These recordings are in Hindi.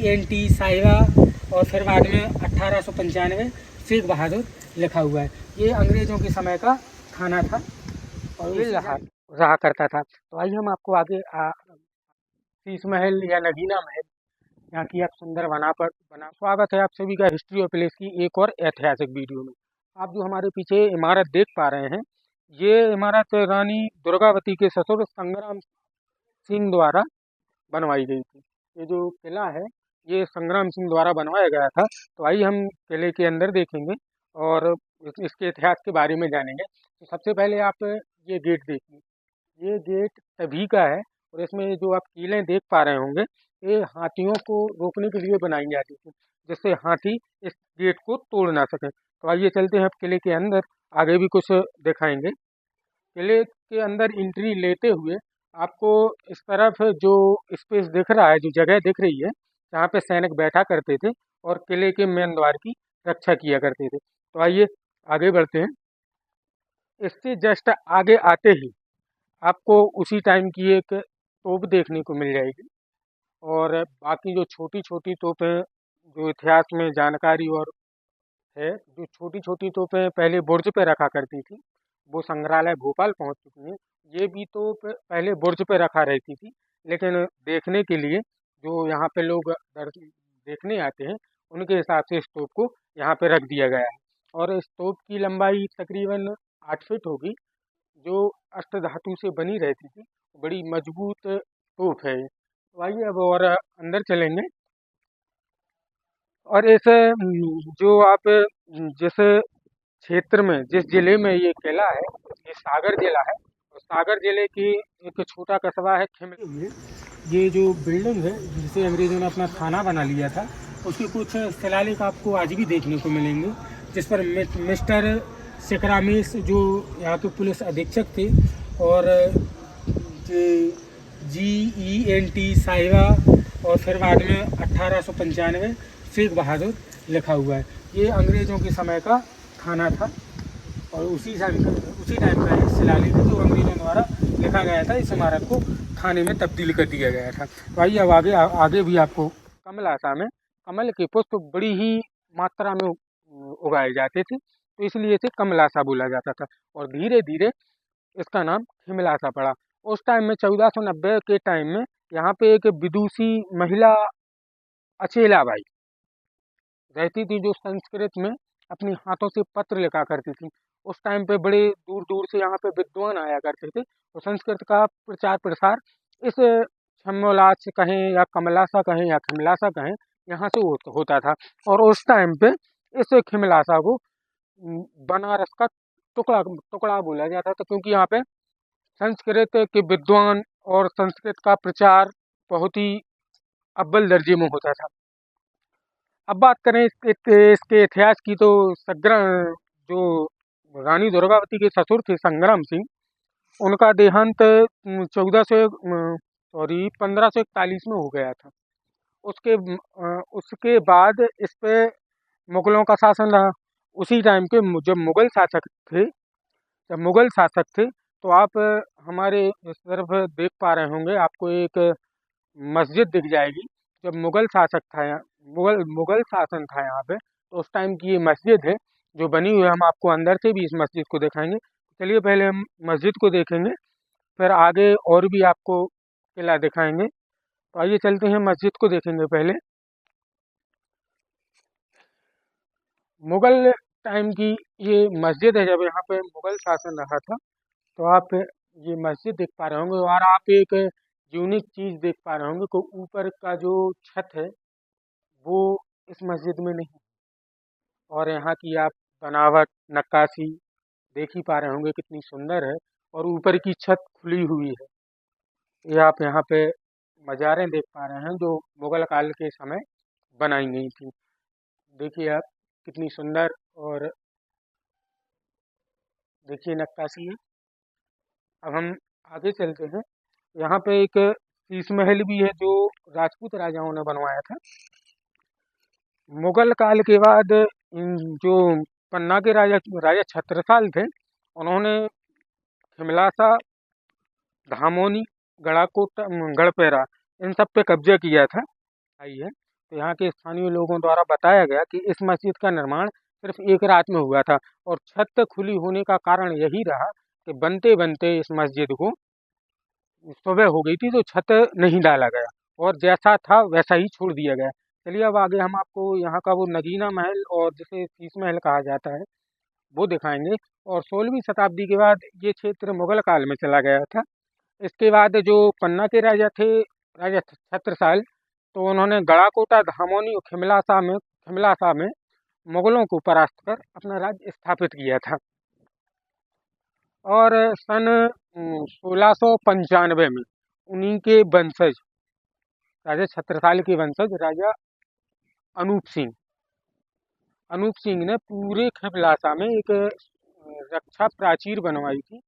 NT साहिबा और फिर बाद में 1895 शेख बहादुर लिखा हुआ है। ये अंग्रेज़ों के समय का थाना था और ये रहा करता था। तो आइए हम आपको आगे शीश महल या नगीना महल, यहाँ की आप सुंदर बना स्वागत है आप सभी का हिस्ट्री ऑफ प्लेस की एक और ऐतिहासिक वीडियो में। आप जो हमारे पीछे इमारत देख पा रहे हैं, ये इमारत रानी दुर्गावती के ससुर संग्राम सिंह द्वारा बनवाई गई थी। ये जो किला है ये संग्राम सिंह द्वारा बनवाया गया था। तो आइए हम किले के अंदर देखेंगे और इसके इतिहास के बारे में जानेंगे। तो सबसे पहले आप ये गेट देखिए, ये गेट तभी का है और इसमें जो आप कीलें देख पा रहे होंगे, ये हाथियों को रोकने के लिए बनाई जाती थी, जिससे हाथी इस गेट को तोड़ ना सके। तो आइए चलते हैं अब किले के अंदर, आगे भी कुछ दिखाएंगे। किले के अंदर एंट्री लेते हुए आपको इस तरफ जो स्पेस दिख रहा है, जो जगह दिख रही है, जहाँ पे सैनिक बैठा करते थे और किले के मेन द्वार की रक्षा किया करते थे। तो आइए आगे बढ़ते हैं। इससे जस्ट आगे आते ही आपको उसी टाइम की एक तोप देखने को मिल जाएगी और बाकी जो छोटी छोटी तोपें जो इतिहास में जानकारी और है, जो छोटी छोटी तोपें पहले बुर्ज पे रखा करती थी, वो संग्रहालय भोपाल पहुंच चुकी हैं। ये भी तोप पहले बुर्ज पे रखा रहती थी, लेकिन देखने के लिए जो यहाँ पे लोग देखने आते हैं, उनके हिसाब से इस तोप को यहाँ पे रख दिया गया है। और इस तोप की लंबाई तकरीबन 8 फीट होगी, जो अष्टधातु से बनी रहती थी। बड़ी मजबूत तोप है ये। तो आइए अब और अंदर चलेंगे और इस जो आप जिस क्षेत्र में, जिस जिले में ये किला है, ये सागर जिला है। और सागर जिले की एक छोटा कस्बा है खिमला। ये जो बिल्डिंग है जिसे अंग्रेजों ने अपना थाना बना लिया था, उसके कुछ शिलालेख आपको आज भी देखने को मिलेंगे, जिस पर मिस्टर सिकरामेश जो यहाँ के पुलिस अधीक्षक थे और GENT साहिबा और फिर बाद में 1895 शेख बहादुर लिखा हुआ है। ये अंग्रेज़ों के समय का थाना था और उसी टाइम का है शिलालेख जो अंग्रेज़ों द्वारा लिखा गया था। इस इमारत को थाने में तब्दील कर दिया गया था। तो आइए अब आगे भी आपको कमल आसा में कमल के पुष्प बड़ी ही मात्रा में उगाए जाते थे, तो इसलिए इसे कमलासा बोला जाता था और धीरे धीरे इसका नाम हिमलासा पड़ा। उस टाइम में 1490 के टाइम में यहाँ पे एक विदुषी महिला अचेलाबाई रहती थी, जो संस्कृत में अपने हाथों से पत्र लिखा करती थी। उस टाइम पे बड़े दूर दूर से यहाँ पे विद्वान आया करते थे, तो संस्कृत का प्रचार प्रसार इस छम्मलास कहें या कमलासा कहें या खिमलासा कहें, यहाँ से होता था। और उस टाइम पे इस खिमलासा को बनारस का टुकड़ा टुकड़ा बोला जाता था, क्योंकि यहाँ पे संस्कृत के विद्वान और संस्कृत का प्रचार बहुत ही अव्वल दर्जे में होता था। अब बात करें इसके इतिहास की, तो जो रानी दुर्गावती के ससुर थे संग्राम सिंह, उनका देहांत 1541 में हो गया था। उसके बाद इस पे मुगलों का शासन रहा। उसी टाइम के जब मुगल शासक थे, तो आप हमारे इस तरफ देख पा रहे होंगे, आपको एक मस्जिद दिख जाएगी। जब मुगल शासन था यहाँ पे, तो उस टाइम की ये मस्जिद है जो बनी हुई है। हम आपको अंदर से भी इस मस्जिद को दिखाएंगे। चलिए पहले हम मस्जिद को देखेंगे, फिर आगे और भी आपको किला दिखाएंगे। तो आइए चलते हैं मस्जिद को देखेंगे पहले। मुगल टाइम की ये मस्जिद है, जब यहाँ पे मुगल शासन रहा था। तो आप ये मस्जिद देख पा रहे होंगे और आप एक यूनिक चीज़ देख पा रहे होंगे को ऊपर का जो छत है वो इस मस्जिद में नहीं। और यहाँ की आप बनावट नक्काशी देख ही पा रहे होंगे कितनी सुंदर है, और ऊपर की छत खुली हुई है। ये आप यहाँ पे मज़ारें देख पा रहे हैं जो मुगल काल के समय बनाई गई थी। देखिए आप कितनी सुंदर, और देखिए नक्काशी है। अब हम आगे चलते हैं। यहाँ पे एक शीश महल भी है जो राजपूत राजाओं ने बनवाया था। मुगल काल के बाद जो पन्ना के राजा छत्रसाल थे, उन्होंने हिमलासा, धामोनी, गड़ाकोट, गढ़पेरा, इन सब पे कब्जा किया था। आई है तो यहाँ के स्थानीय लोगों द्वारा बताया गया कि इस मस्जिद का निर्माण सिर्फ एक रात में हुआ था और छत खुली होने का कारण यही रहा कि बनते बनते इस मस्जिद को सुबह हो गई थी तो छत नहीं डाला गया और जैसा था वैसा ही छोड़ दिया गया। चलिए अब आगे हम आपको यहाँ का वो नगीना महल और जिसे शीश महल कहा जाता है वो दिखाएंगे। और 16वीं शताब्दी के बाद ये क्षेत्र मुगल काल में चला गया था। इसके बाद जो पन्ना के राजा थे, राजा छत्रसाल, तो उन्होंने गड़ाकोटा, धामोनी और खिमलासा में मुगलों को परास्त कर अपना राज्य स्थापित किया था। और सन 1695 में उन्हीं के वंशज, राजा छत्रसाल के वंशज राजा अनूप सिंह ने पूरे खिमलासा में एक रक्षा प्राचीर बनवाई थी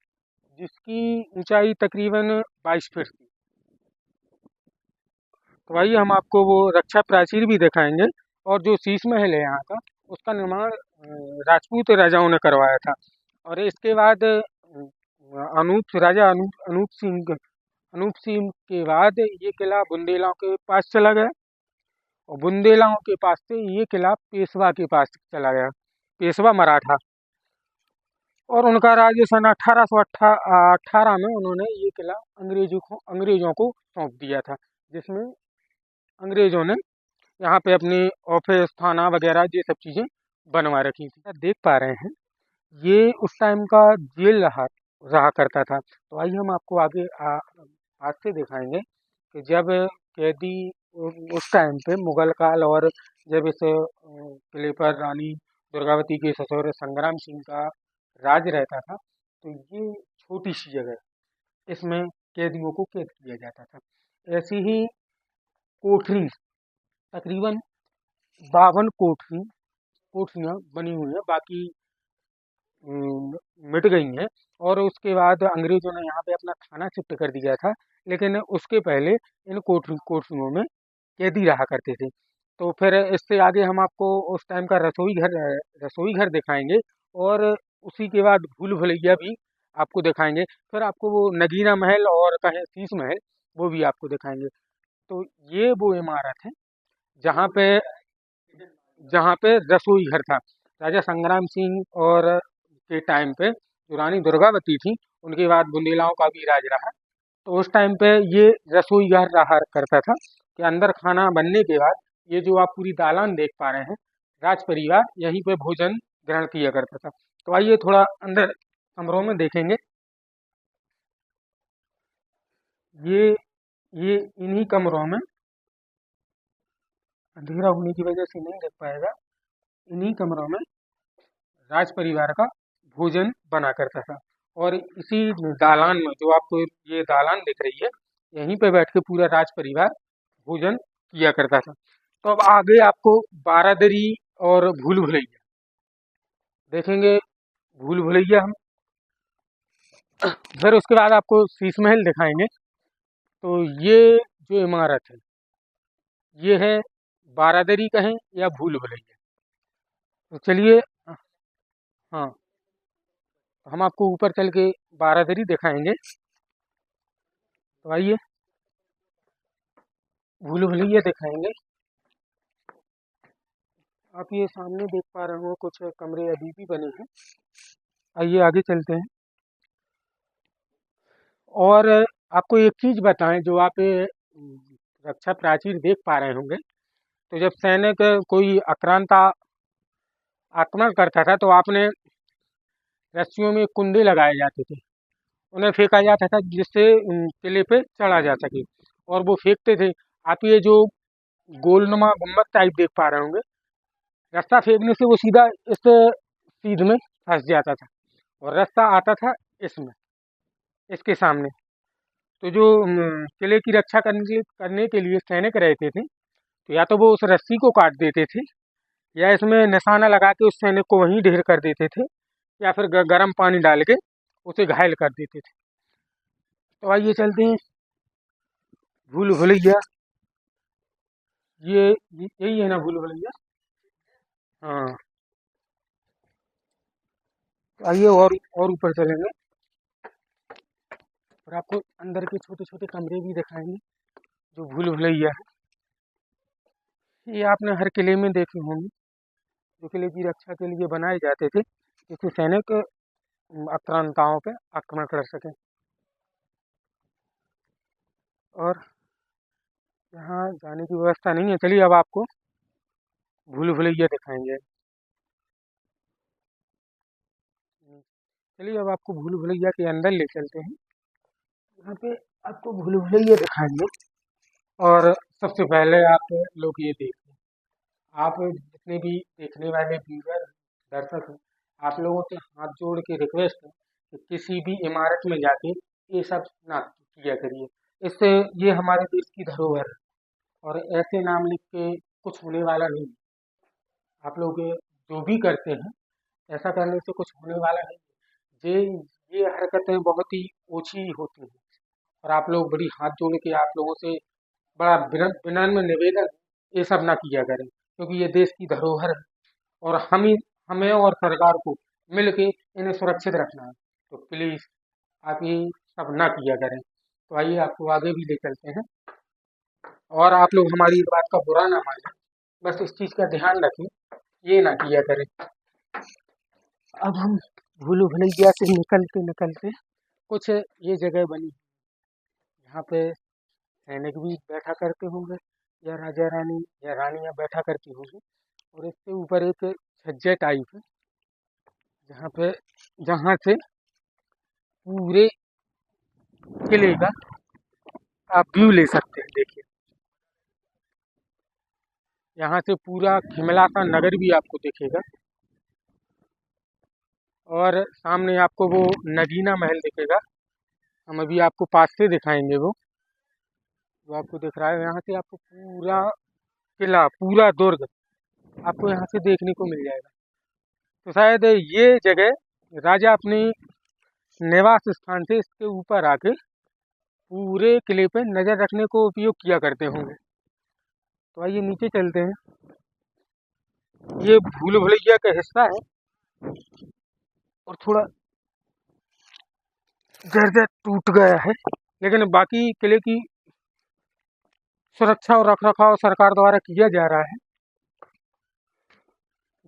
जिसकी ऊंचाई तकरीबन 22 फीट थी। तो भाई हम आपको वो रक्षा प्राचीर भी दिखाएंगे। और जो शीश महल है यहाँ का, उसका निर्माण राजपूत राजाओं ने करवाया था। और इसके बाद अनूप सिंह के बाद ये किला बुंदेलाओं के पास चला गया और बुंदेलाओं के पास से ये किला पेशवा के पास चला गया, पेशवा मराठा। और उनका राज्य सन 1818 में उन्होंने ये किला अंग्रेजों को सौंप दिया था, जिसमें अंग्रेजों ने यहाँ पे अपनी ऑफिस, थाना वगैरह ये सब चीज़ें बनवा रखी थी। आप देख पा रहे हैं ये उस टाइम का जेल रहा करता था। तो आइए हम आपको आगे आज से दिखाएंगे कि जब कैदी उस टाइम पे मुगल काल और जब इस किले पर रानी दुर्गावती के ससुर संग्राम सिंह का राज रहता था, तो ये छोटी सी जगह, इसमें कैदियों को कैद किया जाता था। ऐसी ही कोठरी, तकरीबन 52 कोठरियाँ बनी हुई हैं, बाकी मिट गई हैं। और उसके बाद अंग्रेजों ने यहाँ पे अपना थाना शिफ्ट कर दिया था, लेकिन उसके पहले इन कोठरियों में कैदी रहा करते थे। तो फिर इससे आगे हम आपको उस टाइम का रसोई घर दिखाएंगे और उसी के बाद भूल भुलैया भी आपको दिखाएंगे। फिर आपको वो नगीना महल और कहें शीश महल, वो भी आपको दिखाएंगे। तो ये वो इमारत है जहाँ पे रसोई घर था। राजा संग्राम सिंह और के टाइम पे जो रानी दुर्गावती थी, उनके बाद बुंदेलाओं का भी राज रहा। तो उस टाइम पे ये रसोई घर रहा करता था कि अंदर खाना बनने के बाद ये जो आप पूरी दालान देख पा रहे हैं, राज परिवार यहीं पे भोजन ग्रहण किया करता था। तो आइए थोड़ा अंदर कमरों में देखेंगे। ये इन्हीं कमरों में, अंधेरा होने की वजह से नहीं देख पाएगा, इन्हीं कमरों में राज परिवार का भोजन बना करता था। और इसी दालान में, जो आपको ये दालान दिख रही है, यहीं पे बैठ के पूरा राज परिवार भोजन किया करता था। तो अब आगे आपको बारादरी और भूल भुलैया देखेंगे, भूल भुलैया हम। फिर उसके बाद आपको शीश महल दिखाएंगे। तो ये जो इमारत है, ये है बारादरी कहें या भूल भुलैया। तो चलिए, हाँ, हम आपको ऊपर चल के बारादरी दिखाएंगे। तो आइए भूल भुलैया दिखाएंगे। आप ये सामने देख पा रहे हो कुछ कमरे अभी भी बने हैं। आइए आगे चलते हैं। और आपको एक चीज़ बताएं, जो आप ये रक्षा प्राचीर देख पा रहे होंगे, तो जब सैनिक कोई आक्रमण करता था तो आपने रस्सियों में कुंडे लगाए जाते थे, उन्हें फेंका जाता था जिससे किले पे चढ़ा जा सके, और वो फेंकते थे। आप ये जो गोलनुमा गुम्बद टाइप देख पा रहे होंगे, रास्ता फेंकने से वो सीधा इस सीध में फंस जाता था और रास्ता आता था इसमें, इसके सामने। तो जो किले की रक्षा करने के लिए सैनिक रहते थे, तो या तो वो उस रस्सी को काट देते थे या इसमें निशाना लगा के उस सैनिक को वहीं ढेर कर देते थे, या फिर गर्म पानी डाल के उसे घायल कर देते थे। तो आइए चलते हैं भूल भुलैया। यही है ना भूल भुलैया? हाँ, तो आइए और ऊपर चलेंगे और आपको अंदर के छोटे छोटे कमरे भी दिखाएंगे जो भूल भुलैया है। ये आपने हर किले में देखे होंगे, जो किले की रक्षा के लिए बनाए जाते थे, जिससे सैनिक आक्रांताओं पे आक्रमण कर सकें। और यहाँ जाने की व्यवस्था नहीं है। चलिए अब आपको भूल भुलैया दिखाएंगे। चलिए अब आपको भूल भुलैया के अंदर ले चलते हैं। यहाँ पे आपको भूल भुलैया दिखाएंगे। और सबसे पहले आप लोग ये देखिए, आप जितने भी देखने वाले व्यूअर दर्शक हैं, आप लोगों से हाथ जोड़ के रिक्वेस्ट है कि किसी भी इमारत में जाके ये सब ना किया करिए। इससे ये हमारे देश की धरोहर है, और ऐसे नाम लिख के कुछ होने वाला नहीं। आप लोग जो भी करते हैं, ऐसा करने से कुछ होने वाला नहीं। ये हरकतें बहुत ही ओछी होती हैं, और आप लोग बड़ी हाथ जोड़ के आप लोगों से बड़ा विनम्र निवेदन, ये सब ना किया करें, क्योंकि ये देश की धरोहर है, और हमें और सरकार को मिल के इन्हें सुरक्षित रखना है। तो प्लीज़ आप ये सब ना किया करें। तो आइए आपको आगे भी ले चलते हैं, और आप लोग हमारी इस बात का बुरा ना मानें, बस इस चीज़ का ध्यान रखें, ये ना किया करें। अब हम भूल भुलैया से निकलते निकलते कुछ ये जगह बनी, यहाँ पे सैनिक भी बैठा करते होंगे, या राजा रानी या रानियाँ बैठा करती होंगी। और इसके ऊपर एक छज्जे टाइप है, जहाँ से पूरे किले का आप व्यू ले सकते हैं। देखिए, यहाँ से पूरा खिमलाता नगर भी आपको दिखेगा, और सामने आपको वो नगीना महल दिखेगा। हम अभी आपको पास से दिखाएंगे, वो जो आपको दिख रहा है। यहाँ से आपको पूरा किला, पूरा दुर्ग आपको यहाँ से देखने को मिल जाएगा। तो शायद ये जगह राजा अपने निवास स्थान से इसके ऊपर आके पूरे किले पे नज़र रखने को उपयोग किया करते होंगे। तो आइए नीचे चलते हैं। ये भूल भुलैया का हिस्सा है, और थोड़ा जर्जर टूट गया है, लेकिन बाकी किले की सुरक्षा और रखरखाव सरकार द्वारा किया जा रहा है,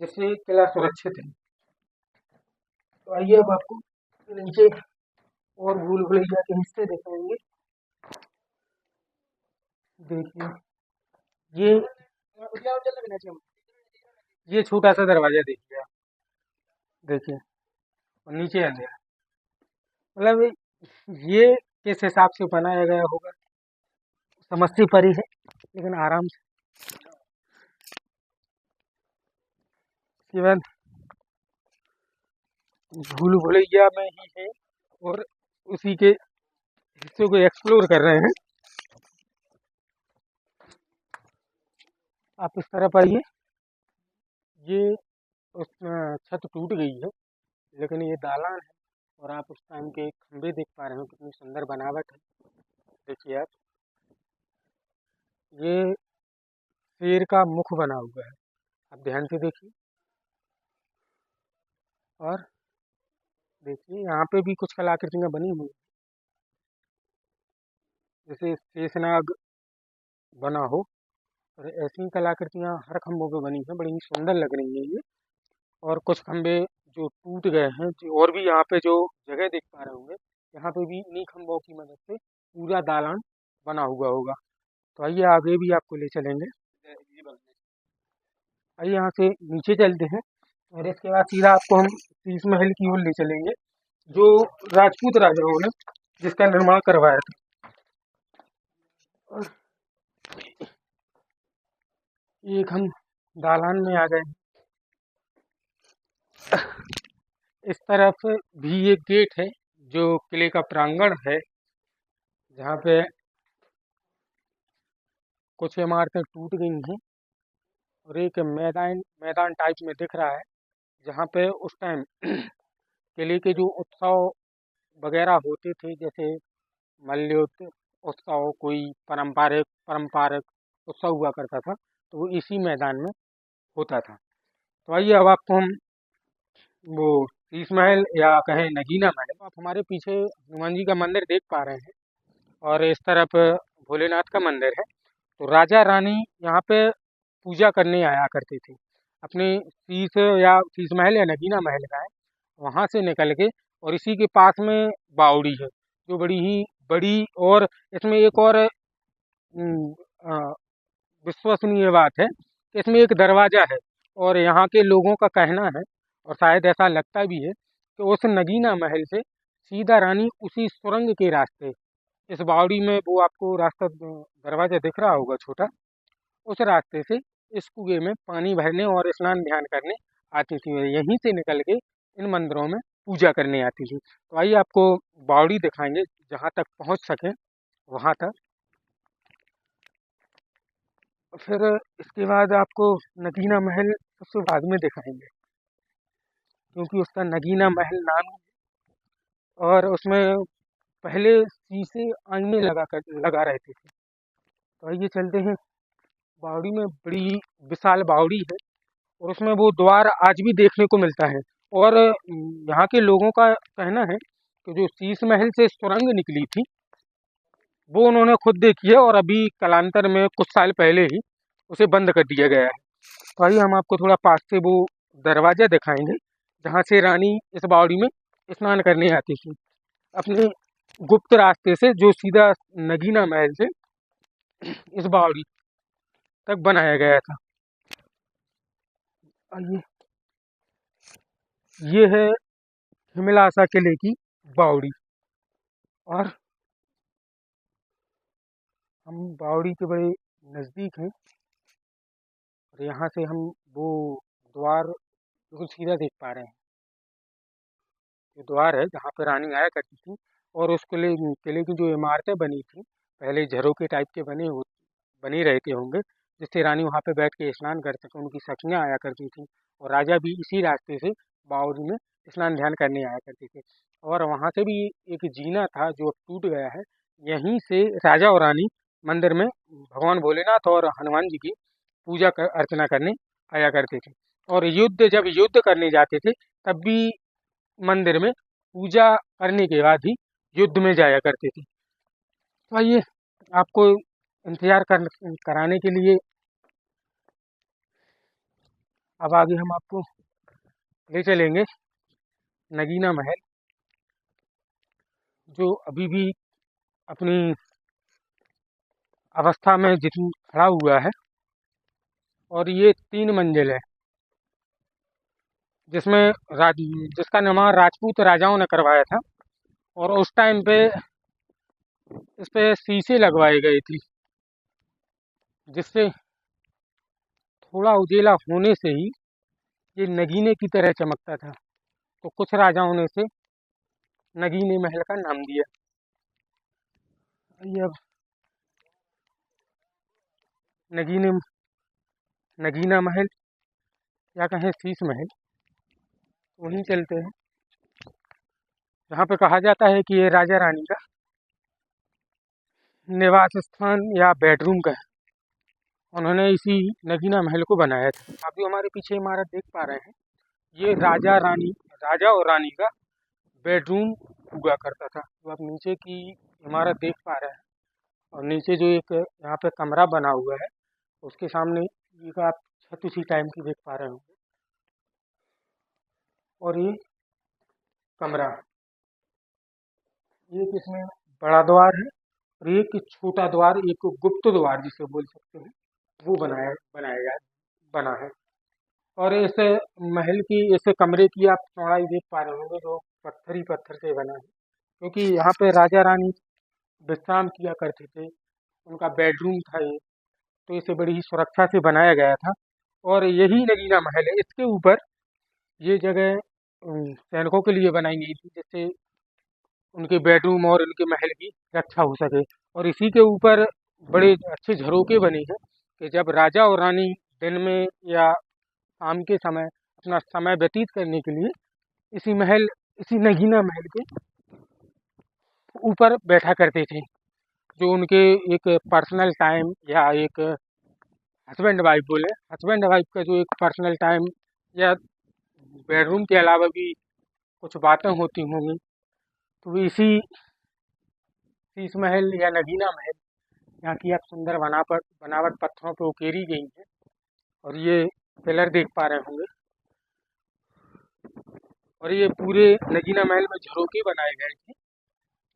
जिससे किला सुरक्षित है। तो आइए अब आपको नीचे और भूल भुलैया के हिस्से दिखाएंगे। देखिए, ये ये छोटा सा दरवाजा देखिए आप, देखिए, और नीचे अंधेरा। मतलब ये किस हिसाब से बनाया गया होगा समझती परी है, लेकिन आराम से। इसके बाद भूल भुलैया में ही है, और उसी के हिस्से को एक्सप्लोर कर रहे हैं। आप इस तरफ आइए। ये उस छत टूट गई है, लेकिन ये दालान है, और आप उस टाइम के खंभे देख पा रहे हो, कितनी सुंदर बनावट है। देखिए आप, ये शेर का मुख बना हुआ है, आप ध्यान से देखिए। और देखिए, यहाँ पे भी कुछ कलाकृतियाँ बनी हुई हैं, जैसे शेषनाग बना हो, और ऐसी कलाकृतियाँ हर खंभों पे बनी हैं, बड़ी ही सुंदर लग रही हैं ये। और कुछ खंभे जो टूट गए हैं, और भी यहाँ पे जो जगह देख पा रहे होंगे, यहाँ पे भी इन्हीं खंभों की मदद से पूरा दालान बना हुआ होगा। तो आइए आगे भी आपको ले चलेंगे। आइए यहाँ से नीचे चलते हैं, और इसके बाद सीधा आपको हम शीश महल की ओर ले चलेंगे, जो राजपूत राजाओं ने जिसका निर्माण करवाया था। और एक हम दालान में आ गए। इस तरफ भी एक गेट है, जो किले का प्रांगण है, जहाँ पे कुछ इमारतें टूट गई हैं, और एक मैदान मैदान टाइप में दिख रहा है, जहाँ पे उस टाइम किले के जो उत्सव वगैरह होते थे, जैसे मल्लोत्सव उत्सव, कोई पारंपरिक उत्सव हुआ करता था, तो वो इसी मैदान में होता था। तो आइए अब आपको हम वो शीश महल या कहें नगीना महल, आप हमारे पीछे हनुमान जी का मंदिर देख पा रहे हैं, और इस तरफ भोलेनाथ का मंदिर है। तो राजा रानी यहाँ पे पूजा करने आया करते थे। अपने शीश या शीश महल या नगीना महल का है, वहाँ से निकल के, और इसी के पास में बावड़ी है जो बड़ी ही बड़ी, और इसमें एक और उम, अ, विश्वसनीय बात है कि इसमें एक दरवाज़ा है, और यहाँ के लोगों का कहना है, और शायद ऐसा लगता भी है, कि उस नगीना महल से सीधा रानी उसी सुरंग के रास्ते, इस बावड़ी में वो आपको रास्ता दरवाज़ा दिख रहा होगा छोटा, उस रास्ते से इस कुएं में पानी भरने और स्नान ध्यान करने आती थी, और यहीं से निकल के इन मंदिरों में पूजा करने आती थी। तो आइए आपको बावड़ी दिखाएंगे, जहाँ तक पहुँच सके वहाँ तक। फिर इसके बाद आपको नगीना महल सबसे बाद में दिखाएंगे, क्योंकि उसका नगीना महल नाम, और उसमें पहले शीशे आईने लगा रहते थे। तो आइए चलते हैं बावड़ी में। बड़ी विशाल बावड़ी है, और उसमें वो द्वार आज भी देखने को मिलता है। और यहाँ के लोगों का कहना है कि जो शीश महल से सुरंग निकली थी, वो उन्होंने खुद देखी है, और अभी कालांतर में कुछ साल पहले ही उसे बंद कर दिया गया है। तो आइए हम आपको थोड़ा पास से वो दरवाज़ा दिखाएंगे, जहाँ से रानी इस बावड़ी में स्नान करने आती थी, अपने गुप्त रास्ते से, जो सीधा नगीना महल से इस बावड़ी तक बनाया गया था। आइए, ये है हिमलासा किले की बावड़ी, और हम बावड़ी के बड़े नज़दीक हैं, और यहाँ से हम वो द्वार बिल्कुल सीधा देख पा रहे हैं। ये द्वार है जहाँ पे रानी आया करती थी, और उस किले की जो इमारतें बनी थी, पहले झरोके टाइप के बने रहते होंगे, जिससे रानी वहाँ पे बैठ के स्नान कर सके, उनकी सखियाँ आया करती थी, और राजा भी इसी रास्ते से बावड़ी में स्नान ध्यान करने आया करते थे। और वहाँ से भी एक जीना था जो अब टूट गया है, यहीं से राजा और रानी मंदिर में भगवान भोलेनाथ और हनुमान जी की अर्चना करने आया करते थे। और जब युद्ध करने जाते थे, तब भी मंदिर में पूजा करने के बाद ही युद्ध में जाया करते थे। तो आइए आपको कराने के लिए अब आगे हम आपको ले चलेंगे नगीना महल, जो अभी भी अपनी अवस्था में जितनी खड़ा हुआ है, और ये 3 मंजिल है, जिसमें जिसका निर्माण राजपूत राजाओं ने करवाया था, और उस टाइम पे इस पे शीशे लगवाए गए थे, जिससे थोड़ा उजेला होने से ही ये नगीने की तरह चमकता था। तो कुछ राजाओं ने इसे नगीने महल का नाम दिया। ये अब नगीने नगीना महल, या कहें शीश महल, वहीं चलते हैं, जहाँ पे कहा जाता है कि ये राजा रानी का निवास स्थान या बेडरूम का है। उन्होंने इसी नगीना महल को बनाया था। आप जो हमारे पीछे इमारत देख पा रहे हैं, ये राजा और रानी का बेडरूम हुआ करता था। जो आप नीचे की इमारत देख पा रहे हैं, और नीचे जो एक यहाँ पे कमरा बना हुआ है, उसके सामने एक आप छत उसी टाइम की देख पा रहे होंगे, और ये कमरा, एक इसमें बड़ा द्वार है, और एक छोटा द्वार, एक गुप्त द्वार जिसे बोल सकते हैं, वो बनाया गया बना है। और इस महल की, इस कमरे की आप चौड़ाई देख पा रहे होंगे, जो पत्थर ही पत्थर से बना है, क्योंकि यहाँ पे राजा रानी विश्राम किया करते थे, उनका बेडरूम था ये, तो इसे बड़ी ही सुरक्षा से बनाया गया था। और यही नगीना महल है, इसके ऊपर ये जगह सैनिकों के लिए बनाई गई थी, जिससे उनके बेडरूम और उनके महल की रक्षा हो सके। और इसी के ऊपर बड़े अच्छे झरोके बने हैं, कि जब राजा और रानी दिन में या शाम के समय अपना समय व्यतीत करने के लिए इसी नगीना महल के ऊपर बैठा करते थे, जो उनके एक पर्सनल टाइम, या एक हस्बैंड वाइफ का जो एक पर्सनल टाइम, या बेडरूम के अलावा भी कुछ बातें होती होंगी, तो इसी शीश महल या नगीना महल, यहाँ की आप सुंदर बनावट पत्थरों पे उकेरी गई है, और ये पिलर देख पा रहे होंगे, और ये पूरे नगीना महल में झरोके बनाए गए थे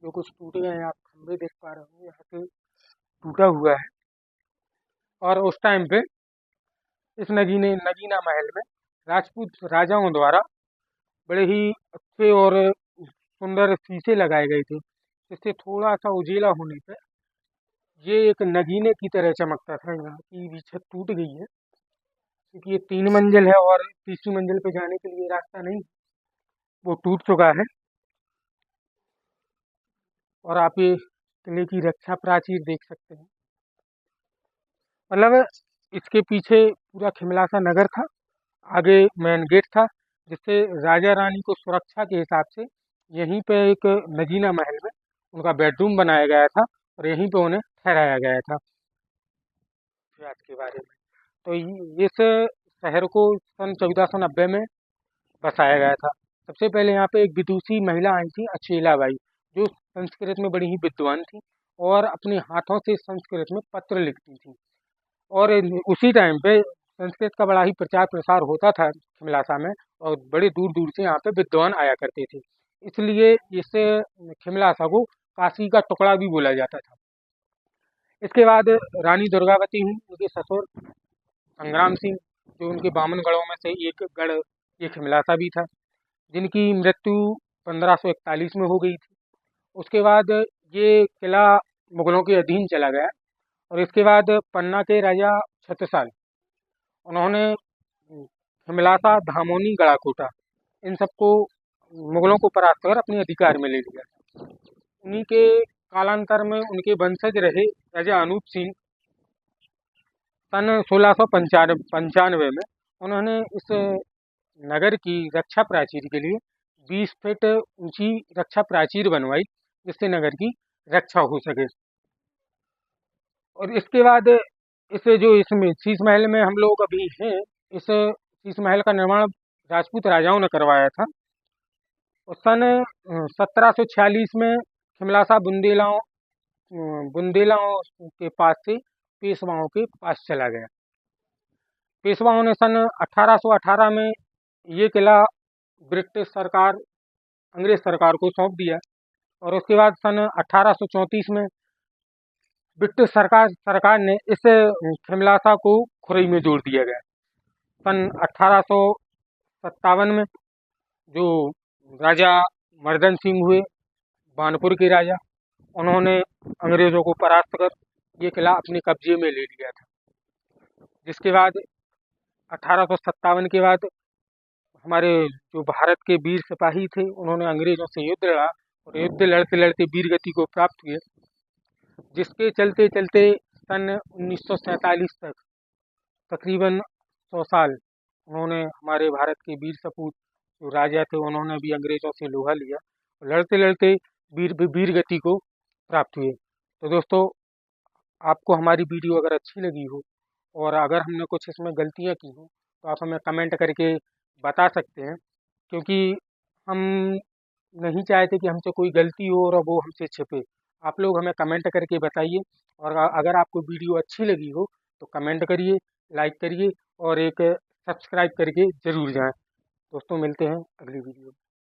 जो कुछ टूट गए हैं। आप खंभे देख पा रहे होंगे, यहाँ से टूटा हुआ है। और उस टाइम पे इस नगीना महल में राजपूत राजाओं द्वारा बड़े ही अच्छे और सुंदर शीशे लगाए गए थे, जिससे थोड़ा सा उजीला होने पे ये एक नगीने की तरह चमकता था। यहाँ की भी छत टूट गई है क्योंकि ये 3 मंजिल है और तीसरी मंजिल पे जाने के लिए रास्ता नहीं, वो टूट चुका है। और आप ये किले की रक्षा प्राचीर देख सकते हैं। मतलब इसके पीछे पूरा खिमलासा नगर था, आगे मेन गेट था, जिससे राजा रानी को सुरक्षा के हिसाब से यहीं पे एक नगीना महल में उनका बेडरूम बनाया गया था और यहीं पे उन्हें ठहराया गया था। आज के बारे में तो इस शहर को सन 1490 में बसाया गया था। सबसे पहले यहाँ पे एक विदुषी महिला आई थी, अचेलाबाई, जो संस्कृत में बड़ी ही विद्वान थी और अपने हाथों से संस्कृत में पत्र लिखती थी। और उसी टाइम पे संस्कृत का बड़ा ही प्रचार प्रसार होता था खिमलासा में, और बड़े दूर दूर से यहाँ पे विद्वान आया करते थे। इसलिए इस खिमलासा को काशी का टुकड़ा भी बोला जाता था। इसके बाद रानी दुर्गावती हुई, उनके ससुर संग्राम सिंह, जो उनके बामन गढ़ों में से एक गढ़ ये खिमलासा भी था, जिनकी मृत्यु 1541 में हो गई थी। उसके बाद ये किला मुगलों के अधीन चला गया और इसके बाद पन्ना के राजा छत्रसाल, उन्होंने हिमलाता, धामोनी, गड़ाकोटा, इन सबको मुगलों को परास्त कर अपने अधिकार में ले लिया। उन्हीं के कालांतर में उनके वंशज रहे राजा अनूप सिंह, सन 1695 में उन्होंने इस नगर की रक्षा प्राचीर के लिए 20 फीट ऊंची रक्षा प्राचीर बनवाई, जिससे नगर की रक्षा हो सके। और इसके बाद इसे जो इसमें शीश महल में हम लोग अभी हैं, इस शीश महल का निर्माण राजपूत राजाओं ने करवाया था। और सन 1746 में खिमलासा बुंदेलाओं के पास से पेशवाओं के पास चला गया। पेशवाओं ने सन 1818 में ये किला ब्रिटिश सरकार, अंग्रेज सरकार को सौंप दिया। और उसके बाद सन 1834 में ब्रिटिश सरकार ने इस खिमलासा को खुरई में जोड़ दिया गया। सन 1857 में जो राजा मर्दन सिंह हुए, बानपुर के राजा, उन्होंने अंग्रेज़ों को परास्त कर ये किला अपने कब्जे में ले लिया था। जिसके बाद 1857 के बाद हमारे जो भारत के वीर सिपाही थे, उन्होंने अंग्रेज़ों से युद्ध लड़ा और युद्ध लड़ते लड़ते वीरगति को प्राप्त हुए, जिसके चलते चलते सन 1947 तक तकरीबन 100 साल उन्होंने हमारे भारत के वीर सपूत जो राजा थे, उन्होंने भी अंग्रेज़ों से लोहा लिया, लड़ते लड़ते वीर गति को प्राप्त हुए। तो दोस्तों, आपको हमारी वीडियो अगर अच्छी लगी हो और अगर हमने कुछ इसमें गलतियाँ की हों तो आप हमें कमेंट करके बता सकते हैं, क्योंकि हम नहीं चाहते कि हमसे कोई गलती हो और वो हमसे छिपे। आप लोग हमें कमेंट करके बताइए, और अगर आपको वीडियो अच्छी लगी हो तो कमेंट करिए, लाइक करिए और एक सब्सक्राइब करके ज़रूर जाएं। दोस्तों, मिलते हैं अगली वीडियो में।